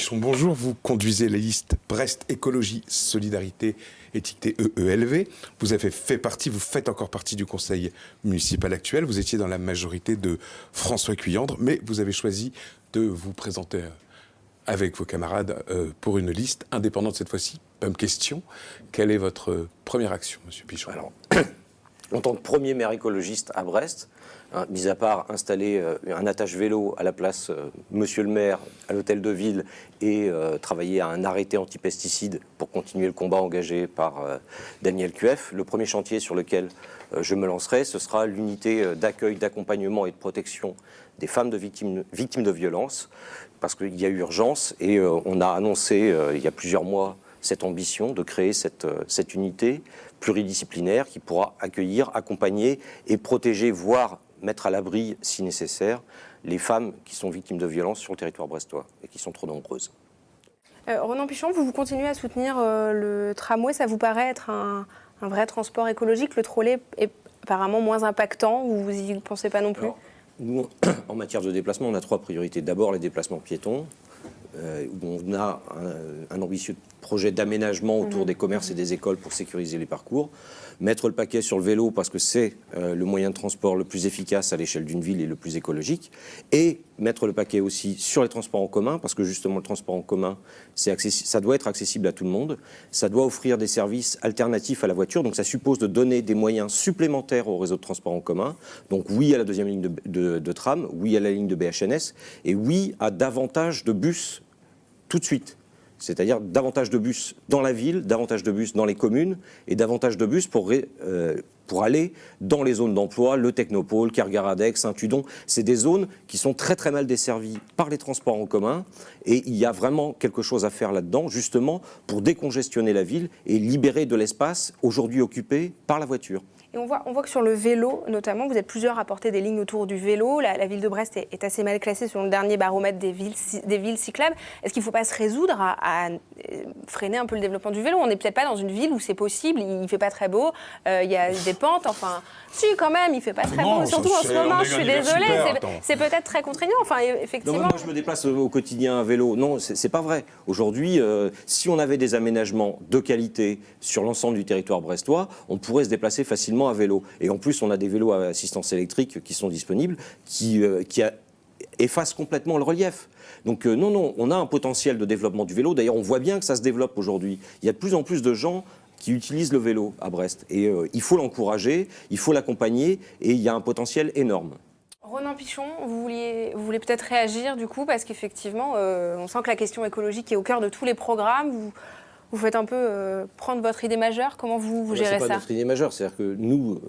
Pichon, bonjour. Vous conduisez la liste Brest Écologie Solidarité étiquetée EELV. Vous faites encore partie du conseil municipal actuel. Vous étiez dans la majorité de François Cuyandre, mais vous avez choisi de vous présenter avec vos camarades pour une liste indépendante cette fois-ci. Même question, quelle est votre première action, Monsieur Pichon? Alors, en tant que premier maire écologiste à Brest, mis à part installer un attache vélo à la place Monsieur le maire à l'hôtel de ville et travailler à un arrêté anti-pesticides pour continuer le combat engagé par Daniel Cueff, le premier chantier sur lequel je me lancerai, ce sera l'unité d'accueil, d'accompagnement et de protection des femmes victimes de violences, parce qu'il y a urgence et on a annoncé il y a plusieurs mois cette ambition de créer cette unité pluridisciplinaire qui pourra accueillir, accompagner et protéger, voire mettre à l'abri, si nécessaire, les femmes qui sont victimes de violences sur le territoire brestois et qui sont trop nombreuses. Ronan Pichon, vous continuez à soutenir le tramway. Ça vous paraît être un vrai transport écologique? Le trolley est apparemment moins impactant, vous n'y pensez pas non plus? Alors, nous, en matière de déplacement, on a trois priorités. D'abord, les déplacements piétons, où on a un ambitieux projet d'aménagement autour des commerces et des écoles pour sécuriser les parcours. Mettre le paquet sur le vélo parce que c'est le moyen de transport le plus efficace à l'échelle d'une ville et le plus écologique. Et mettre le paquet aussi sur les transports en commun parce que justement le transport en commun, ça doit être accessible à tout le monde. Ça doit offrir des services alternatifs à la voiture. Donc ça suppose de donner des moyens supplémentaires au réseau de transport en commun. Donc oui à la deuxième ligne de tram, oui à la ligne de BHNS et oui à davantage de bus tout de suite. C'est-à-dire davantage de bus dans la ville, davantage de bus dans les communes et davantage de bus pour aller dans les zones d'emploi, le Technopôle, Kergaradec, Saint-Tudon. C'est des zones qui sont très très mal desservies par les transports en commun et il y a vraiment quelque chose à faire là-dedans, justement pour décongestionner la ville et libérer de l'espace aujourd'hui occupé par la voiture. Et on voit que sur le vélo, notamment, vous êtes plusieurs à porter des lignes autour du vélo. La ville de Brest est assez mal classée selon le dernier baromètre des villes cyclables. Est-ce qu'il ne faut pas se résoudre à freiner un peu le développement du vélo? On n'est peut-être pas dans une ville où c'est possible, il ne fait pas très beau, il y a des pentes, enfin... Si, quand même, il ne fait pas très beau. Surtout en ce moment, je suis désolée, c'est peut-être très contraignant. Enfin, effectivement... Non, moi, je me déplace au quotidien à vélo. Non, c'est pas vrai. Aujourd'hui, si on avait des aménagements de qualité sur l'ensemble du territoire brestois, on pourrait se déplacer facilement à vélo. Et en plus, on a des vélos à assistance électrique qui sont disponibles, qui effacent complètement le relief. Donc non, on a un potentiel de développement du vélo. D'ailleurs, on voit bien que ça se développe aujourd'hui. Il y a de plus en plus de gens qui utilisent le vélo à Brest. Et il faut l'encourager, il faut l'accompagner, et il y a un potentiel énorme. Ronan Pichon, vous voulez peut-être réagir du coup, parce qu'effectivement, on sent que la question écologique est au cœur de tous les programmes. Vous faites un peu prendre votre idée majeure. Comment vous gérez ça? C'est pas notre idée majeure, c'est-à-dire que nous,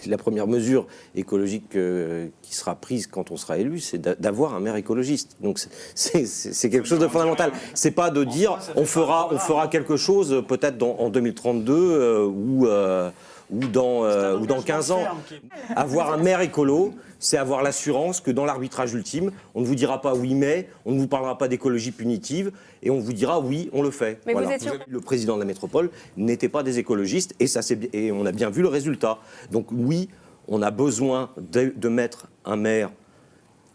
la première mesure écologique qui sera prise quand on sera élu, c'est d'avoir un maire écologiste. Donc c'est quelque chose de fondamental. C'est pas de dire on fera quelque chose peut-être en 2032 ou dans 15 ans. Avoir un maire écolo, c'est avoir l'assurance que dans l'arbitrage ultime, on ne vous dira pas oui mais, on ne vous parlera pas d'écologie punitive et on vous dira oui, on le fait. Mais voilà. vous êtes sûr... Le président de la métropole n'était pas des écologistes et on a bien vu le résultat. Donc oui, on a besoin de mettre un maire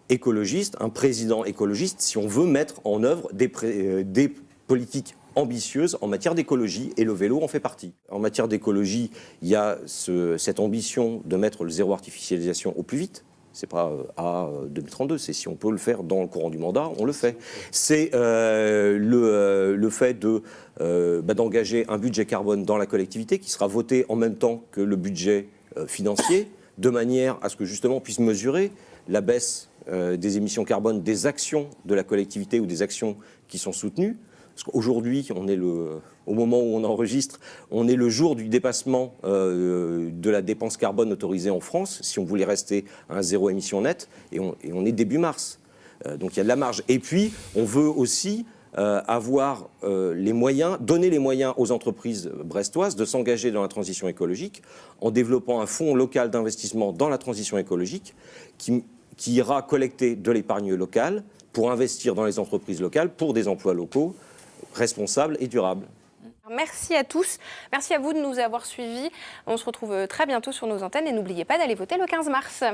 écologiste, un président écologiste, si on veut mettre en œuvre des politiques ambitieuse en matière d'écologie, et le vélo en fait partie. En matière d'écologie, il y a cette ambition de mettre le zéro artificialisation au plus vite. C'est pas à 2032, c'est si on peut le faire dans le courant du mandat, on le fait. C'est le fait d'engager un budget carbone dans la collectivité qui sera voté en même temps que le budget financier, de manière à ce que justement on puisse mesurer la baisse des émissions carbone des actions de la collectivité ou des actions qui sont soutenues. Parce qu'aujourd'hui, au moment où on enregistre, on est le jour du dépassement de la dépense carbone autorisée en France, si on voulait rester à un zéro émission nette, et on est début mars. Donc il y a de la marge. Et puis, on veut aussi avoir les moyens, donner les moyens aux entreprises brestoises de s'engager dans la transition écologique en développant un fonds local d'investissement dans la transition écologique qui ira collecter de l'épargne locale pour investir dans les entreprises locales, pour des emplois locaux, responsable et durable. Merci à tous. Merci à vous de nous avoir suivis. On se retrouve très bientôt sur nos antennes et n'oubliez pas d'aller voter le 15 mars.